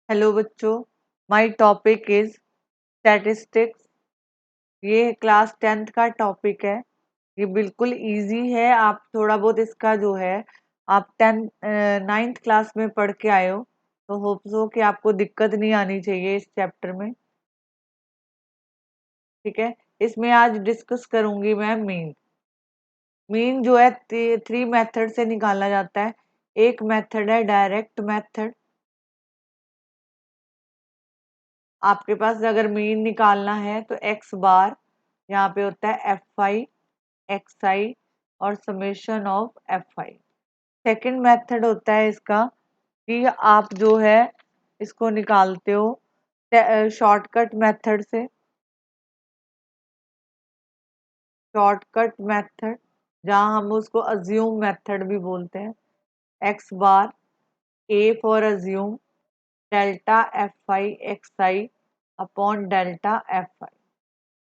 Hello बच्चों, my topic is statistics. ये class 10th का टॉपिक है। ये बिल्कुल इजी है। आप थोड़ा बहुत इसका जो है आप 9th क्लास में पढ़ के आए हो, तो होप्स हो कि आपको दिक्कत नहीं आनी चाहिए इस चैप्टर में। ठीक है, इसमें आज डिस्कस करूंगी मैं मीन। मीन जो है 3 मेथड से निकाला जाता है। एक मेथड है डायरेक्ट मेथड। आपके पास अगर मीन निकालना है तो एक्स बार यहाँ पे होता है एफ आई एक्स आई और summation of F I. Second method होता है इसका कि आप जो है इसको निकालते हो शॉर्टकट मेथड से। शॉर्टकट मेथड जहाँ हम उसको अज्यूम मेथड भी बोलते हैं। X bar A for assume delta F I x I upon delta F I.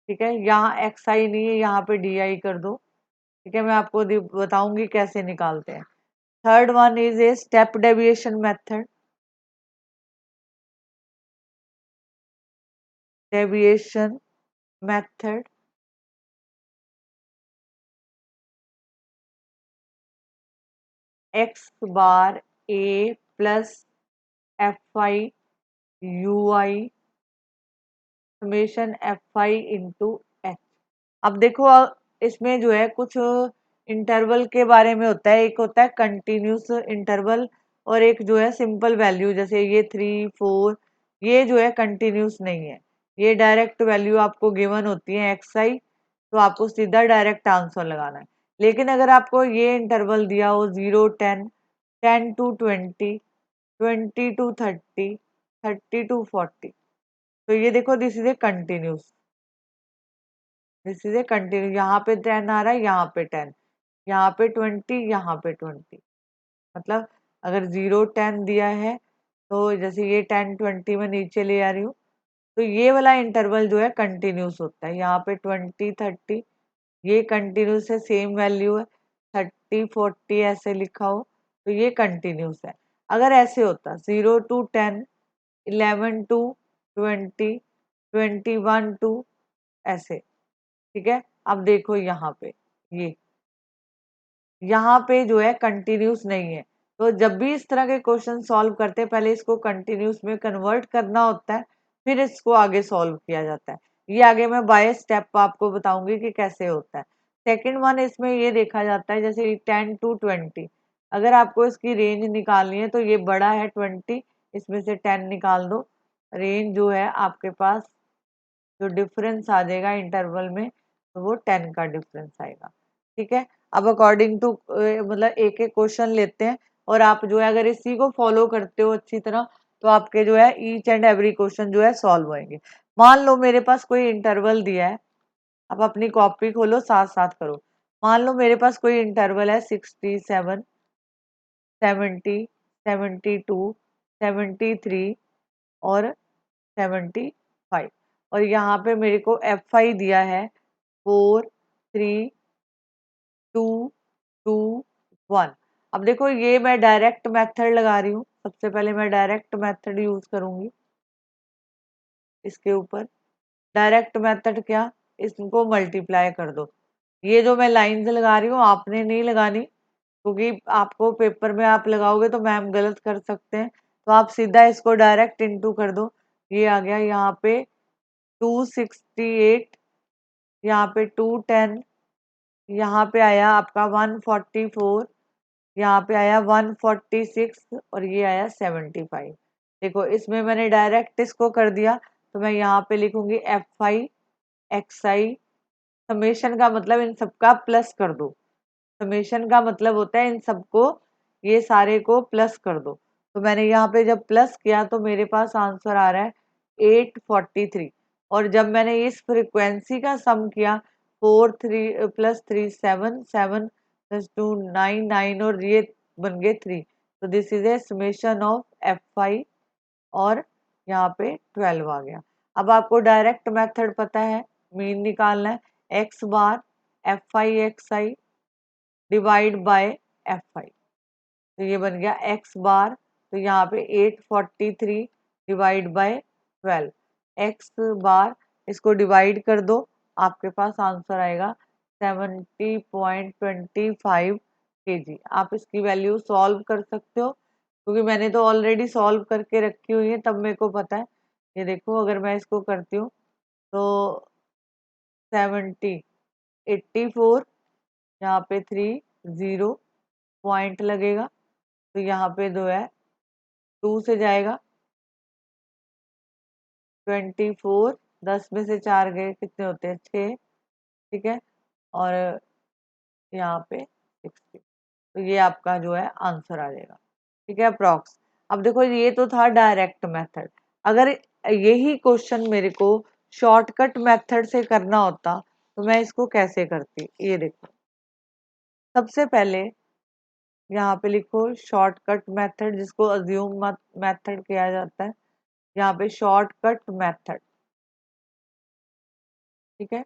ठीक है, यहाँ एक्स आई नहीं है, यहाँ पे डी आई कर दो। ठीक है, मैं आपको बताऊंगी कैसे निकालते हैं। Third one is a step deviation method. Deviation method x bar A plus F I you I summation F I into H. अब देखो इसमें जो है कुछ इंटरवल के बारे में होता है। एक होता है कंटिन्यूस इंटरवल और एक जो है सिंपल वैल्यू, जैसे ये 3 4, ये जो है कंटिन्यूस नहीं है। ये डायरेक्ट वैल्यू आपको गिवन होती है एक्स आई, तो आपको सीधा डायरेक्ट आंसर लगाना है। लेकिन अगर आपको ये इंटरवल दिया हो 0 10, 10 to 20, 20 to 30, 30 to 40, तो ये देखो this is a continuous. This is a continue. यहाँ पे 10 आ रहा है, यहाँ पे 10, यहाँ पे 20, यहाँ पे 20। मतलब अगर 0 10 दिया है तो जैसे ये 10 20 में नीचे ले आ रही हूँ, तो ये वाला इंटरवल जो है कंटिन्यूस होता है। यहाँ पे 20 30 ये कंटिन्यूस है, सेम वैल्यू है। 30 40 ऐसे लिखा हो तो ये कंटिन्यूस है। अगर ऐसे होता 0 to 10, 11 to 20, 21 to ऐसे। ठीक है, अब देखो यहाँ पे ये यहाँ पे जो है कंटिन्यूस नहीं है। तो जब भी इस तरह के क्वेश्चन सॉल्व करते हैं पहले इसको कंटिन्यूस में कन्वर्ट करना होता है, फिर इसको आगे सॉल्व किया जाता है। ये आगे मैं बाय स्टेप आपको बताऊंगी कि कैसे होता है। सेकंड वन इसमें ये देखा जाता है जैसे 10 to 20, अगर आपको इसकी रेंज निकालनी है तो ये बड़ा है 20, इसमें से 10 निकाल दो। रेंज जो है आपके पास जो डिफरेंस आ जाएगा इंटरवल में, तो वो 10 का डिफरेंस आएगा। ठीक है, अब अकॉर्डिंग टू मतलब एक एक क्वेश्चन लेते हैं और आप जो है अगर इसी को फॉलो करते हो अच्छी तरह तो आपके जो है ईच एंड एवरी क्वेश्चन जो है सॉल्व होंगे। मान लो मेरे पास कोई इंटरवल दिया है, आप अपनी कॉपी खोलो साथ साथ करो। मान लो मेरे पास कोई इंटरवल है 67, 70, 72, 73 और 75, और यहाँ पे मेरे को एफ आई दिया है 4 3 2 2 1। अब देखो ये मैं डायरेक्ट मेथड लगा रही हूँ। सबसे पहले मैं डायरेक्ट मेथड यूज करूंगी इसके ऊपर। डायरेक्ट मेथड क्या, इसको मल्टीप्लाई कर दो। ये जो मैं लाइंस लगा रही हूँ आपने नहीं लगानी, क्योंकि आपको पेपर में आप लगाओगे तो मैम गलत कर सकते हैं। तो आप सीधा इसको डायरेक्ट इनटू कर दो। ये आ गया यहाँ पे 268, यहाँ पे 210, यहाँ पे आया आपका 144, यहाँ पे आया 146 और ये आया 75। देखो इसमें मैंने डायरेक्ट इसको कर दिया, तो मैं यहाँ पे लिखूंगी F I x I. Summation का मतलब इन सबका प्लस कर दो। समेशन का मतलब होता है इन सबको, ये सारे को प्लस कर दो। तो मैंने यहाँ पे जब प्लस किया तो मेरे पास आंसर आ रहा है 843। और जब मैंने इस फ्रिक्वेंसी का सम किया 4 3 + 3 7 7 + 2 9 9 और ये बन गए 3, तो this is a summation of F I और यहाँ पे 12 आ गया। अब आपको डायरेक्ट मेथड पता है, मीन निकालना है। X bar F I x I divide by F I, तो ये बन गया एक्स बार। तो यहाँ पे 843 डिवाइड बाय 12, एक्स बार, इसको डिवाइड कर दो, आपके पास आंसर आएगा 70.25 kg। आप इसकी वैल्यू सॉल्व कर सकते हो, क्योंकि मैंने तो ऑलरेडी सॉल्व करके रखी हुई है, तब मेरे को पता है। ये देखो, अगर मैं इसको करती हूँ तो 70, 84, यहाँ पे 30 पॉइंट लगेगा, तो यहाँ पे जो है 2 से जाएगा, 24, 10 में से 4 गए, कितने होते हैं 6, ठीक है, और यहाँ पे 60, तो ये आपका जो है आंसर आ जाएगा, ठीक है, अप्रॉक्स। अब देखो, ये तो था डायरेक्ट मेथड। अगर यही क्वेश्चन मेरे को शॉर्टकट मेथड से करना होता तो मैं इसको कैसे करती, ये देखो। सबसे पहले यहाँ पे लिखो शॉर्टकट मेथड, जिसको अज्यूम मेथड किया जाता है। यहाँ पे शॉर्टकट मेथड, ठीक है,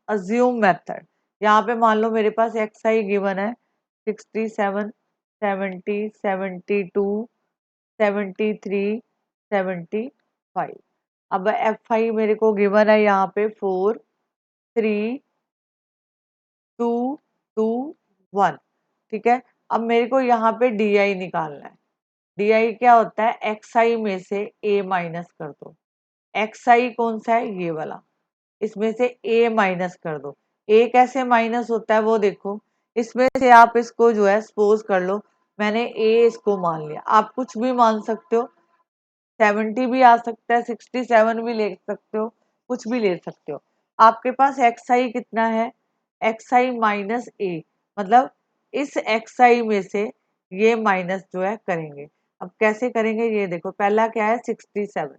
अज्यूम मेथड। यहाँ पे मान लो मेरे पास एक्स आई गिवन है 67, 70, 72, 73, 75। अब एफ आई मेरे को गिवन है यहाँ पे 4, 3, 2, 2, 1, ठीक है। अब मेरे को यहाँ पे डी आई निकालना है। डी आई क्या होता है, एक्स आई में से ए माइनस कर दो। एक्स आई कौन सा है, ये वाला, इसमें से ए माइनस कर दो। ए कैसे माइनस होता है वो देखो, इसमें से आप इसको जो है सपोज कर लो, मैंने ए इसको मान लिया, आप कुछ भी मान सकते हो, 70 भी आ सकता है, 67 भी ले सकते हो, कुछ भी ले सकते हो। आपके पास एक्स आई कितना है, एक्स आई माइनस ए, मतलब इस एक्स आई में से ये माइनस जो है करेंगे। अब कैसे करेंगे ये देखो, पहला क्या है 67,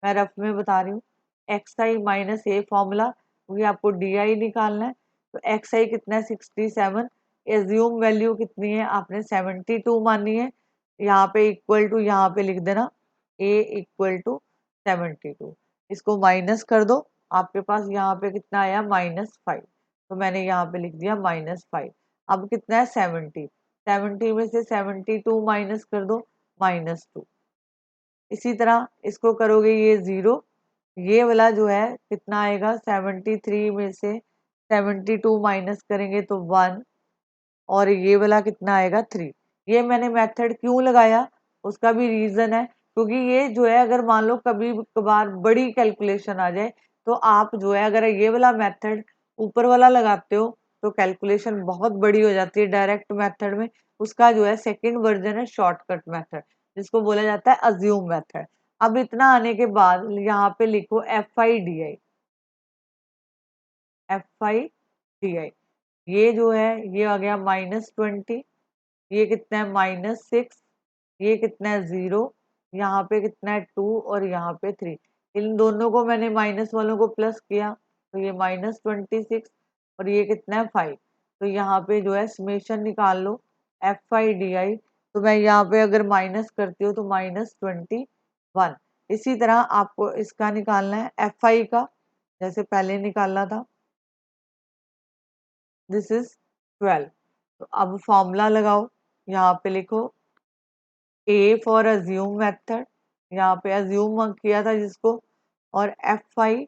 मैं रफ में बता रही हूँ, x I minus a formula, क्योंकि आपको डी आई निकालना है। तो एक्स आई कितना है 67, एज्यूम वैल्यू कितनी है, आपने 72 मानी है, यहाँ पे इक्वल टू यहाँ पे लिख देना a इक्वल टू 72, इसको माइनस कर दो, आपके पास यहाँ पे कितना आया -5, तो मैंने यहाँ पे लिख दिया -5। अब कितना है 70, 70 में से 72 माइनस कर दो, -2। इसी तरह इसको करोगे ये 0, ये वाला जो है कितना आएगा, 73 में से 72 माइनस करेंगे तो 1, और ये वाला कितना आएगा 3। ये मैंने मेथड क्यों लगाया, उसका भी रीजन है, क्योंकि ये जो है अगर मान लो कभी कभार बड़ी कैलकुलेशन आ जाए, तो आप जो है अगर ये वाला मेथड ऊपर वाला लगाते हो तो कैलकुलेशन बहुत बड़ी हो जाती है डायरेक्ट मेथड में। उसका जो है सेकंड वर्जन है शॉर्टकट मेथड, जिसको बोला जाता है अज्यूम मेथड। अब इतना आने के बाद यहाँ पे लिखो F I D I, F I D I, ये जो है ये आ गया -20, ये कितना है -6, ये कितना है 0, यहाँ पे कितना है 2, और यहाँ पे 3। इन दोनों को मैंने माइनस वालों को प्लस किया, तो ये -26, और ये कितना है 5। तो यहाँ पे जो है समेशन निकाल लो एफ आई डी आई, तो मैं यहाँ पे अगर माइनस करती हूँ तो -21। इसी तरह आपको इसका निकालना है एफ आई का, जैसे पहले निकाला था, दिस इज 12। तो अब फॉर्मूला लगाओ, यहाँ पे लिखो ए फॉर अज्यूम मेथड, यहाँ पे अज्यूम किया था जिसको, और F I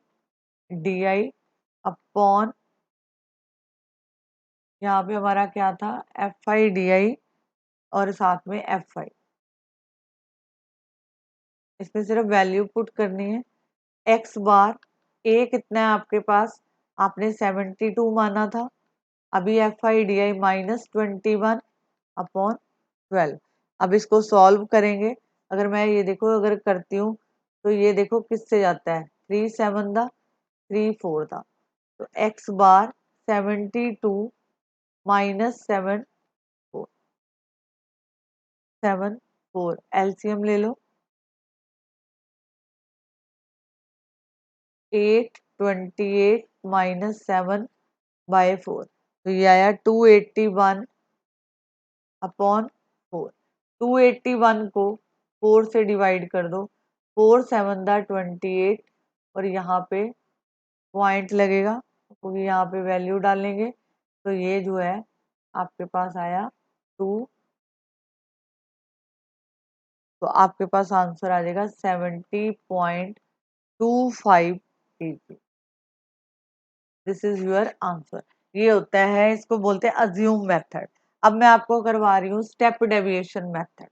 D I upon, यहाँ पे हमारा क्या था, एफ आई डी आई और साथ में एफ आई, इसमें सिर्फ वैल्यू पुट करनी है। एक्स बार, ए कितना है आपके पास, आपने 72 माना था, अभी F I D I -21 upon 12। अब इसको सॉल्व करेंगे, अगर मैं ये देखो अगर करती हूँ तो ये देखो किससे जाता है, 3 7 दा, 3 4 दा, तो एक्स बार 72 -7 4, 7 4, एलसीएम ले लो, 8 28 -7/4, तो ये आया 281 अपॉन 4। 281 को 4 से डिवाइड कर दो, 4 7 दा 28, और यहाँ पे पॉइंट लगेगा, क्योंकि यहाँ पे वैल्यू डालेंगे, तो ये जो है आपके पास आया 2 तो आपके पास आंसर आ जाएगा 70.25 kg। This is your answer. ये होता है, इसको बोलते हैं अज्यूम मेथड। अब मैं आपको करवा रही हूँ step deviation method.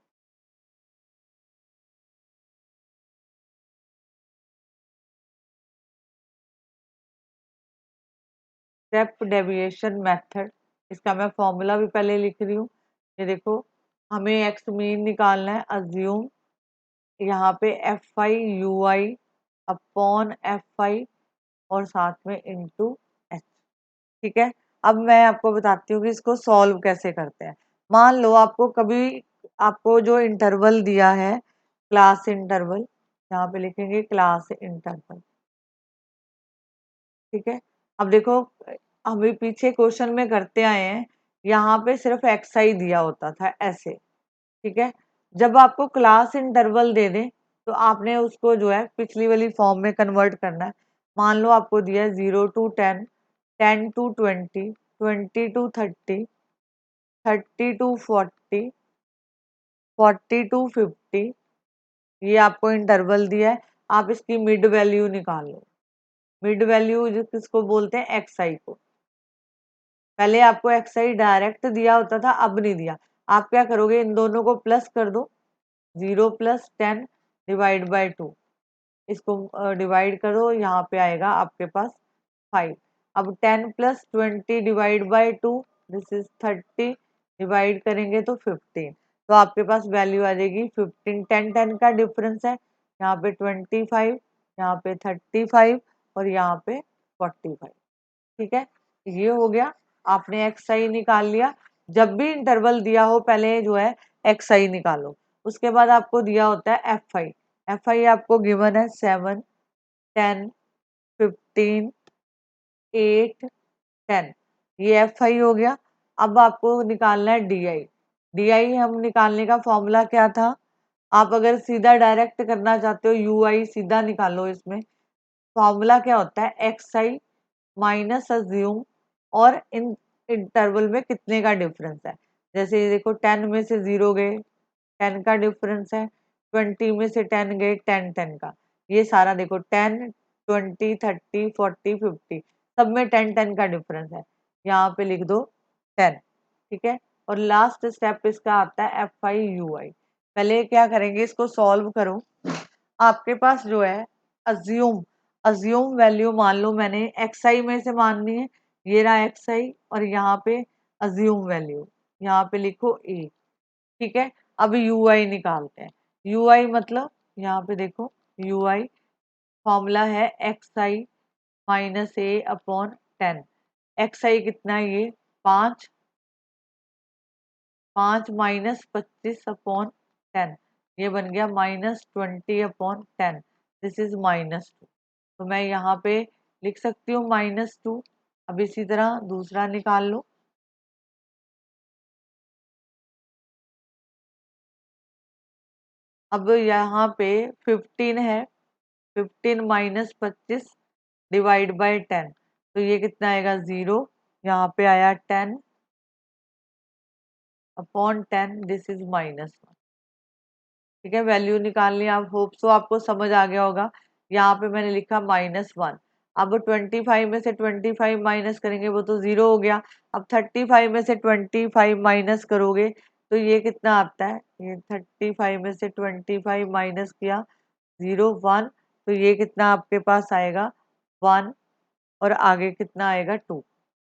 Step deviation method, इसका मैं फॉर्मूला भी पहले लिख रही हूँ। ये देखो, हमें एक्स मीन निकालना है। अज्यूम यहाँ पे F I you I upon F I और साथ में इंटू एच। ठीक है, अब मैं आपको बताती हूँ कि इसको सॉल्व कैसे करते हैं। मान लो आपको कभी, आपको जो इंटरवल दिया है, क्लास इंटरवल, यहाँ पे लिखेंगे क्लास इंटरवल। ठीक है, अब देखो, अभी पीछे क्वेश्चन में करते आए हैं, यहाँ पे सिर्फ एक्स आई दिया होता था ऐसे। ठीक है, जब आपको क्लास इंटरवल दे दें तो आपने उसको जो है पिछली वाली फॉर्म में कन्वर्ट करना है। मान लो आपको दिया है 0 to 10, 10 to 20, 20 to 30, 30 to 40, 40 to 50। ये आपको इंटरवल दिया है, आप इसकी मिड वैल्यू निकाल लो। मिड वैल्यू किसको बोलते हैं? एक्स आई को। पहले आपको एक्स आई डायरेक्ट दिया होता था, अब नहीं दिया। आप क्या करोगे, इन दोनों को प्लस कर दो। 0 + 10 डिवाइड बाय 2, इसको डिवाइड करो, यहाँ पे आएगा आपके पास 5। अब 10 + 20 divide by 2, this is 30, divide करेंगे तो 15। तो आपके पास वैल्यू आ जाएगी 15। 10 का डिफरेंस है, यहाँ पे 25, यहाँ पे 35 और यहाँ पे 45। ठीक है, ये हो गया, आपने एक्स आई निकाल लिया। जब भी इंटरवल दिया हो पहले जो है एक्स आई निकालो। उसके बाद आपको दिया होता है एफ आई। एफ आई आपको गिवन है 7, 10, 15, 8, 10। ये एफ आई हो गया। अब आपको निकालना है डी आई। डी आई हम निकालने का फॉर्मूला क्या था? आप अगर सीधा डायरेक्ट करना चाहते हो, यू आई सीधा निकालो। इसमें फॉर्मूला क्या होता है? एक्स आई माइनस अज्यूम और इन इंटरवल में कितने का डिफरेंस है। जैसे ये देखो, 10 में से 0 गए, 10 का डिफरेंस है। 20 में से 10 गए, 10 10 का। ये सारा देखो, 10, 20, 30, 40, 50, सब में 10 10 का डिफरेंस है। यहाँ पे लिख दो 10। ठीक है, और लास्ट स्टेप इसका आता है एफ आई यू आई। पहले क्या करेंगे, इसको सॉल्व करो। आपके पास जो है अज्यूम, अज्यूम वैल्यू मान लो मैंने एक्स आई में से माननी है। ये रहा एक्स आई और यहाँ पे अज्यूम वैल्यू, यहाँ पे लिखो ए। ठीक है, अब यू आई निकालते हैं। यू आई मतलब यहाँ पे देखो, यू आई फॉर्मूला है एक्स आई माइनस ए अपॉन 10। एक्स आई कितना है? ये 5, 5 माइनस 25/10, ये बन गया -20/10। This is -2। तो मैं यहाँ पे लिख सकती हूँ -2। अब इसी तरह दूसरा निकाल लो। अब यहाँ पे 15 है, 15 माइनस 25 डिवाइड बाय 10, तो ये कितना आएगा? 0। यहाँ पे आया 10/10, दिस इज -1। ठीक है, वैल्यू निकाल लिया। आप होप सो आपको समझ आ गया होगा। यहाँ पे मैंने लिखा -1। अब 25 में से 25 माइनस करेंगे, वो तो 0 हो गया। अब 35 में से 25 माइनस करोगे तो ये कितना आता है? ये 35 में से 25 माइनस किया, 0 1, तो ये कितना आपके पास आएगा? 1। और आगे कितना आएगा? 2।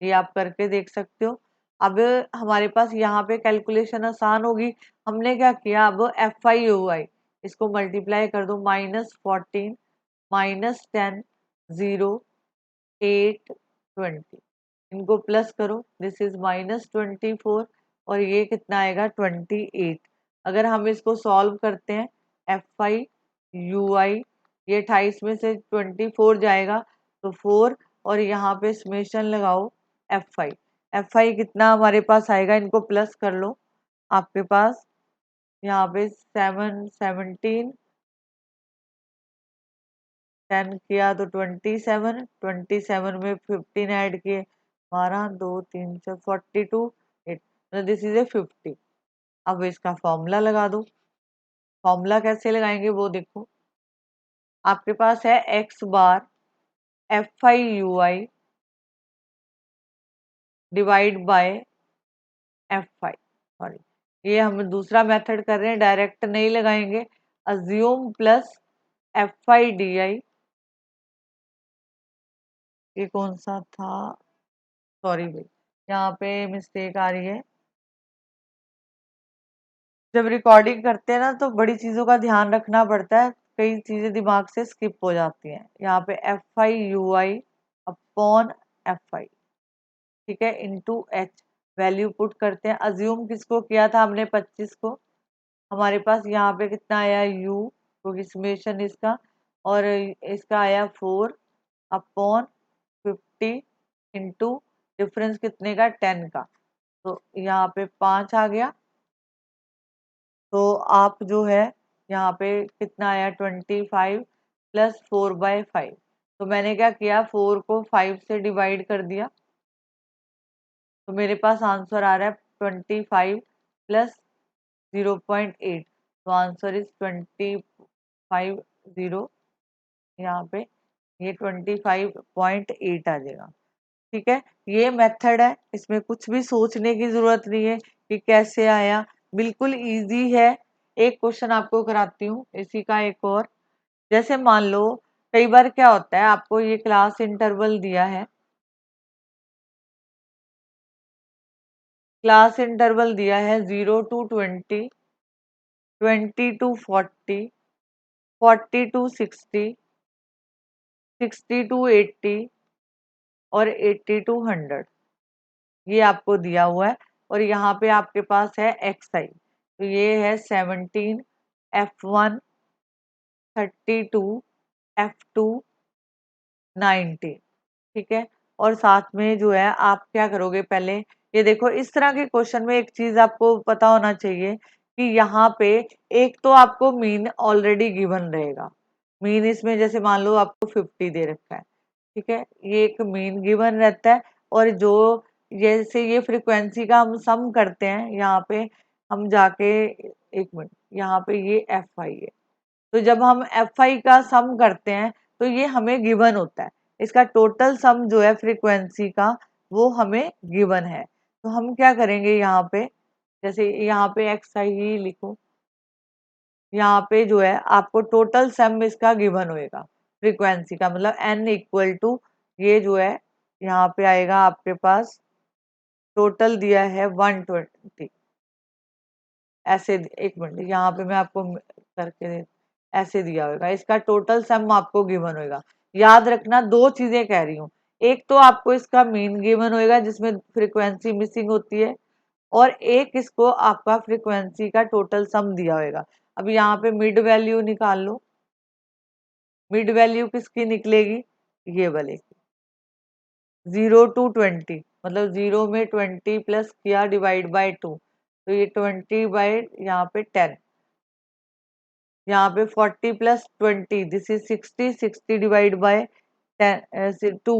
ये आप करके देख सकते हो। अब हमारे पास यहाँ पे कैलकुलेशन आसान होगी। हमने क्या किया, अब एफ आई यू आई, इसको मल्टीप्लाई कर दो। -14, -10, 0, 8, 20, इनको प्लस करो। दिस इज -24 और ये कितना आएगा? 28। अगर हम इसको सॉल्व करते हैं, एफ आई यू आई, ये 28 में से 24 जाएगा तो 4, और यहाँ पे समेशन लगाओ एफ आई। एफ आई कितना हमारे पास आएगा? इनको प्लस कर लो। आपके पास यहाँ पे 7, 17, 10 किया तो 27, 27 में 15 ऐड किए, 12, 2, 3, 4, 42, 8, दिस इज ए 50। अब इसका फॉर्मूला लगा दो। फॉर्मूला कैसे लगाएंगे वो देखो। आपके पास है x bar F I you I divide by F I, sorry ये हम दूसरा मेथड कर रहे हैं, डायरेक्ट नहीं लगाएंगे। Assume plus F I D I, ये कौन सा था, सॉरी भाई यहाँ पे मिस्टेक आ रही है। जब रिकॉर्डिंग करते हैं ना तो बड़ी चीजों का ध्यान रखना पड़ता है, कई चीजें दिमाग से स्किप हो जाती हैं। यहाँ पे F I you I upon F I, ठीक है, इंटू एच, वैल्यू पुट करते हैं। अज्यूम किसको किया था हमने 25 को, हमारे पास यहाँ पे कितना आया यू, क्योंकि समेशन इसका, और इसका आया 4 अपॉन 50 इंटू डिफरेंस कितने का 10 का, तो यहाँ पे 5 आ गया। तो आप जो है यहाँ पे कितना आया 25 प्लस 4/5, तो मैंने क्या किया 4 को 5 से डिवाइड कर दिया, तो मेरे पास आंसर आ रहा है 25 प्लस 0.8, तो आंसर इज 25 यहाँ पे ये 25.8 आ जाएगा। ठीक है, ये मेथड है, इसमें कुछ भी सोचने की जरूरत नहीं है कि कैसे आया, बिल्कुल इजी है। एक क्वेश्चन आपको कराती हूँ इसी का एक और। जैसे मान लो कई बार क्या होता है, आपको ये क्लास इंटरवल दिया है, क्लास इंटरवल दिया है 0 to 20, 20 to 40, 40 to 60, 60 to 80 और 80 to 100, ये आपको दिया हुआ है। और यहाँ पे आपके पास है एक्स आई, तो ये है 17, F1 32, F2 90, ठीक है। और साथ में जो है आप क्या करोगे, पहले ये देखो इस तरह के क्वेश्चन में एक चीज आपको पता होना चाहिए कि यहाँ पे एक तो आपको मीन ऑलरेडी गिवन रहेगा, मीन इसमें जैसे मान लो आपको 50 दे रखा है, ठीक है, ये एक मीन गिवन रहता है। और जो जैसे ये फ्रीक्वेंसी का हम सम करते हैं, यहाँ पे हम जाके एक मिनट, यहाँ पे ये एफ आई है, तो जब हम एफ आई का सम करते हैं तो ये हमें गिवन होता है, इसका टोटल सम जो है फ्रीक्वेंसी का वो हमें गिवन है। तो हम क्या करेंगे यहाँ पे, जैसे यहाँ पे एक्स आई ही लिखो, यहाँ पे जो है आपको टोटल सम इसका गिवन होएगा फ्रीक्वेंसी का, मतलब एन इक्वल टू ये जो है यहाँ पे आएगा आपके पास टोटल दिया है 120, ऐसे एक मिनट यहाँ पे मैं आपको करके ऐसे दिया होगा, इसका टोटल सम आपको गिवन होगा। याद रखना दो चीजें कह रही हूँ, एक तो आपको इसका मीन गिवन होएगा जिसमें फ्रीक्वेंसी मिसिंग होती है, और एक इसको आपका फ्रीक्वेंसी का टोटल सम दिया होगा। अब यहाँ पे मिड वैल्यू निकाल लो, मिड वैल्यू किसकी निकलेगी, ये वाले, 0 to 20, मतलब 0 में 20 प्लस किया डिवाइड बाय 2, तो ये 20 बाय यहाँ पे 10, यहाँ पे 40 plus 20 this is 60, 60 divide by 2,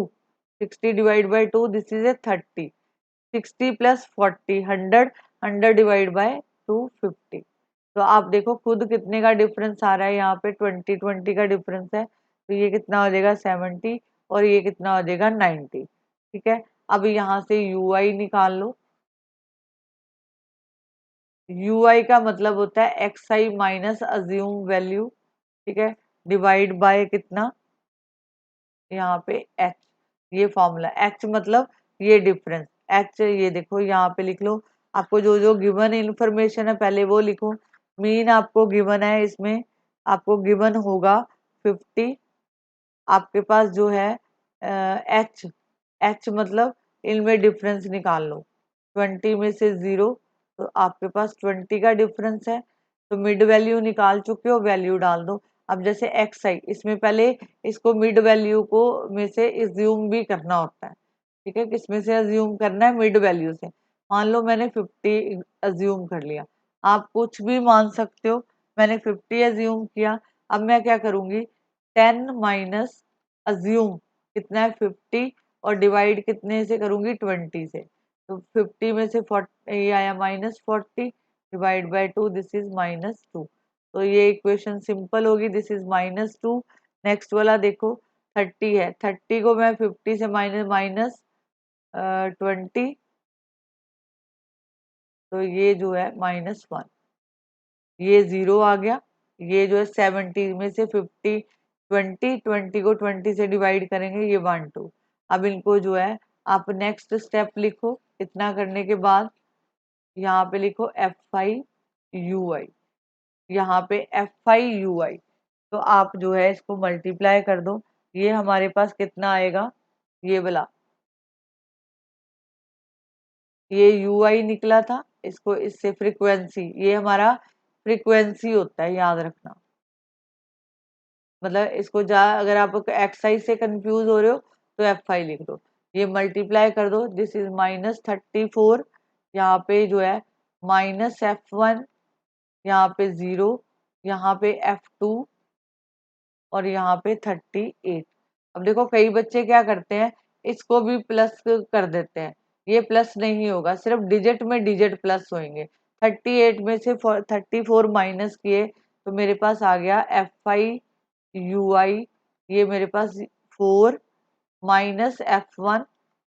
60 divide by 2 this is a 30, 60 plus 40 100, 100 divide by 2 50। तो आप देखो खुद कितने का डिफरेंस आ रहा है, यहाँ पे 20 20 का डिफरेंस है, तो ये कितना हो जाएगा 70 और ये कितना हो जाएगा 90, ठीक है। अब यहाँ से यू आई निकाल लो, यू आई का मतलब होता है एक्स आई माइनस अज्यूम वैल्यू, ठीक है, डिवाइड बाय कितना, यहाँ पे एच, ये फॉर्मूला एच मतलब ये डिफरेंस एच, ये देखो यहाँ पे लिख लो, आपको जो जो गिवन इंफॉर्मेशन है पहले वो लिखो। मीन आपको गिवन है, इसमें आपको गिवन होगा 50, आपके पास जो है एच, एच मतलब इनमें डिफरेंस निकाल लो, 20 में से 0, तो आपके पास 20 का डिफरेंस है, तो मिड वैल्यू निकाल चुके हो, वैल्यू डाल दो। अब जैसे एक्स आई, इसमें पहले इसको मिड वैल्यू को में से एज्यूम भी करना होता है, ठीक है, किसमें से अज्यूम करना है, मिड वैल्यू से। मान लो मैंने 50 अज्यूम कर लिया, आप कुछ भी मान सकते हो, मैंने 50 अज्यूम किया। अब मैं क्या करूंगी, 10 माइनस अज्यूम कितना है 50, और डिवाइड कितने से करूंगी 20 से, तो 50 में से 40 ये आया -40 डिवाइड बाय 2 दिस इज -2, तो ये इक्वेशन सिंपल होगी, दिस इज -2। नेक्स्ट वाला देखो 30 है, 30 को मैं 50 से माइनस माइनस 20, तो ये जो है -1, ये 0 आ गया। ये जो है 70 में से 50, 20 को 20 से डिवाइड करेंगे, ये 1 2। अब इनको जो है आप नेक्स्ट स्टेप लिखो। इतना करने के बाद यहाँ पे लिखो F5UI, यहाँ पे F5UI। तो आप जो है इसको मल्टीप्लाई कर दो, ये हमारे पास कितना आएगा, ये वाला, ये UI निकला था, इसको इससे फ्रीक्वेंसी, ये हमारा फ्रीक्वेंसी होता है, याद रखना। मतलब इसको जा अगर आप एक्सरसाइज से कंफ्यूज हो रहे हो तो F5 लिख दो, ये मल्टीप्लाई कर दो, दिस इज -34। यहाँ पे जो है -F1, यहाँ पे 0, यहाँ पे F2 और यहाँ पे 38। अब देखो कई बच्चे क्या करते हैं, इसको भी प्लस कर देते हैं, ये प्लस नहीं होगा, सिर्फ डिजिट में डिजिट प्लस होंगे। 38 में से 34 माइनस किए तो मेरे पास आ गया F5UI, ये मेरे पास 4 -F1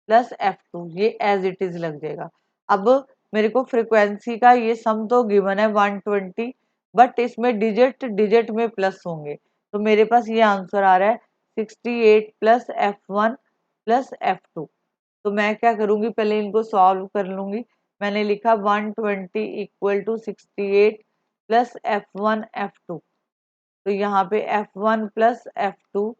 प्लस F2, ये एज इट इज लग जाएगा। अब मेरे को फ्रीक्वेंसी का ये सम तो गिवन है 120, बट इसमें डिजिट डिजिट में प्लस होंगे, तो मेरे पास ये आंसर आ रहा है 68 प्लस F1 प्लस F2। तो मैं क्या करूंगी, पहले इनको सॉल्व कर लूंगी। मैंने लिखा 120 equal to 68 plus F1 F2, तो यहाँ पे F1 प्लस F2,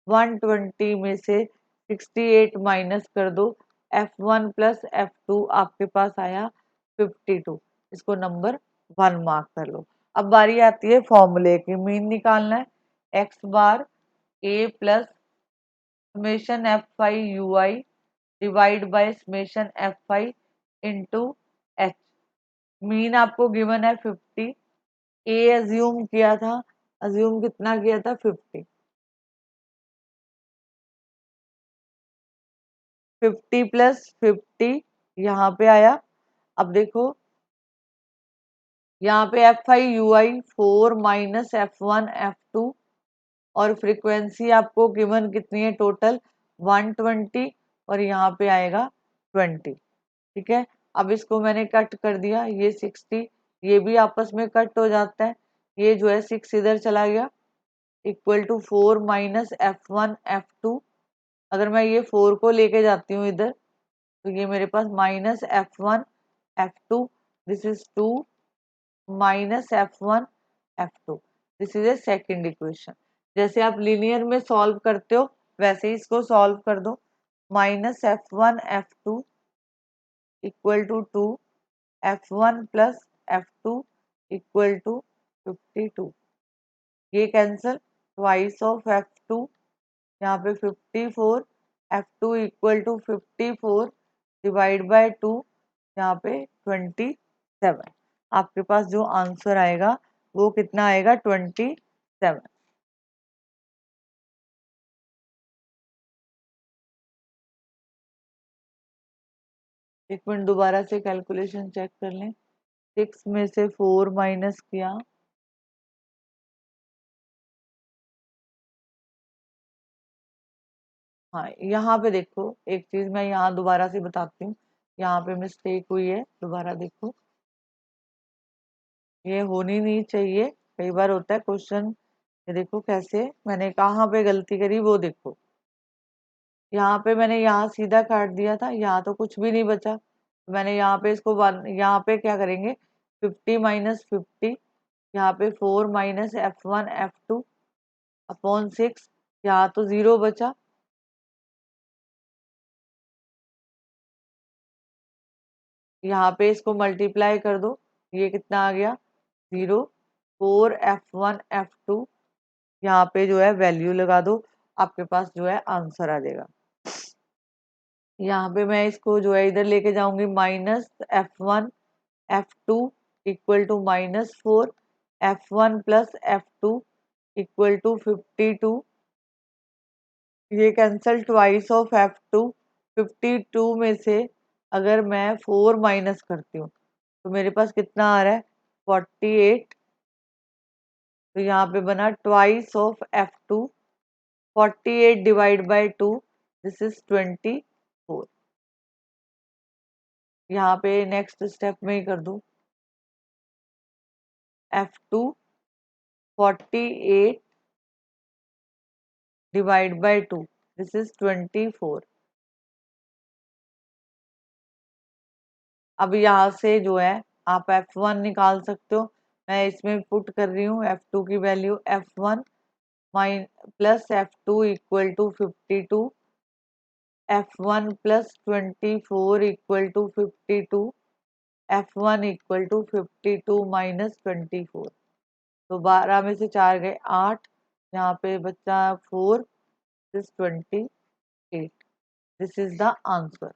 120 में से 68 माइनस कर दो, F1 प्लस F2 आपके पास आया 52। इसको नंबर 1 मार्क कर लो। अब बारी आती है फॉर्मूले की, मीन निकालना है। X bar A plus summation F5UI divide by summation F5 into H. Mean आपको गिवन है 50, ए अज्यूम किया था, अज्यूम कितना किया था 50, 50 प्लस 50 यहाँ पे आया। अब देखो यहाँ पे F5UI 4 माइनस F1 F2, और फ्रीक्वेंसी आपको गिवन कितनी है टोटल 120, और यहाँ पे आएगा 20। ठीक है, अब इसको मैंने कट कर दिया, ये 60, ये भी आपस में कट हो जाता है, ये जो है 6 इधर चला गया, equal to 4 minus F1 F2। अगर मैं ये 4 को लेके जाती हूँ इधर, तो ये मेरे पास -F1 F2, this is 2 minus F1 F2, this is a second equation. जैसे आप लीनियर में सॉल्व करते हो वैसे ही इसको सॉल्व कर दो, -F1 F2 equal to 2, F1 plus F2 equal to 52। ये कैंसल, ट्वाइस ऑफ F2, यहाँ पे 54, F2 equal to 54 divide by 2, यहाँ पे 27। आपके पास जो आंसर आएगा वो कितना आएगा 27। एक मिनट दोबारा से कैलकुलेशन चेक कर लें। 6 में से 4 माइनस किया, हाँ यहाँ पे देखो एक चीज मैं यहाँ दोबारा से बताती हूँ, यहाँ पे मिस्टेक हुई है, दोबारा देखो, ये होनी नहीं चाहिए। कई बार होता है क्वेश्चन, ये देखो कैसे मैंने कहाँ पे गलती करी वो देखो, यहाँ पे मैंने यहाँ सीधा काट दिया था, यहाँ तो कुछ भी नहीं बचा, तो मैंने यहाँ पे इसको यहाँ पे क्या करेंगे 50 माइनस 50, यहाँ पे 4 माइनस F1 F2 अपॉन 6, यहाँ तो 0 बचा, यहाँ पे इसको मल्टीप्लाई कर दो, ये कितना आ गया 0, 4 F1 F2, यहाँ पे जो है वैल्यू लगा दो, आपके पास जो है आंसर आ जाएगा। यहाँ पे मैं इसको जो है इधर लेके जाऊंगी, -F1 F2 equal to -4, F1 plus F2 equal to 52, ये कैंसल, ट्वाइस ऑफ F2, 52 में से अगर मैं 4 माइनस करती हूँ तो मेरे पास कितना आ रहा है 48, तो यहाँ पे बना twice of F2, 48 divide by 2, this is 24। यहाँ पे नेक्स्ट स्टेप में ही कर दूं, F2 48 divide by 2, this is 24। अब यहाँ से जो है आप F1 निकाल सकते हो। मैं इसमें पुट कर रही हूँ F2 की value, F1 minus plus F2 equal to 52, F1 plus 24 equal to 52, F1 equal to 52 minus 24। तो 12 में से 4 गए 8, यहाँ पे बच्चा 4, this 28, this is the answer.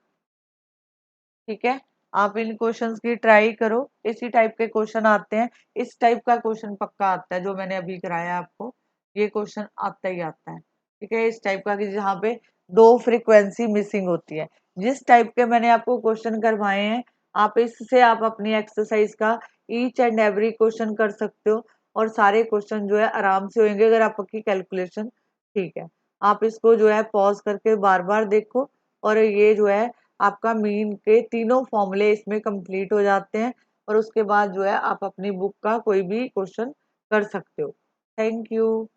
ठीक है, आप इन क्वेश्चंस की ट्राई करो, इसी टाइप के क्वेश्चन आते हैं। इस टाइप का क्वेश्चन पक्का आता है, जो मैंने अभी कराया आपको, ये क्वेश्चन आता ही आता है। ठीक है, इस टाइप का कि जहाँ पे दो फ्रीक्वेंसी मिसिंग होती है, जिस टाइप के मैंने आपको क्वेश्चन करवाए हैं, आप इससे आप अपनी एक्सरसाइज का ईच एंड एवरी क्वेश्चन कर सकते हो, और सारे क्वेश्चन जो है आराम से होंगे अगर आपकी कैलकुलेशन ठीक है। आप इसको जो है पॉज करके बार बार देखो, और ये जो है आपका मीन के तीनों फॉर्मूले इसमें कंप्लीट हो जाते हैं, और उसके बाद जो है आप अपनी बुक का कोई भी क्वेश्चन कर सकते हो। Thank you.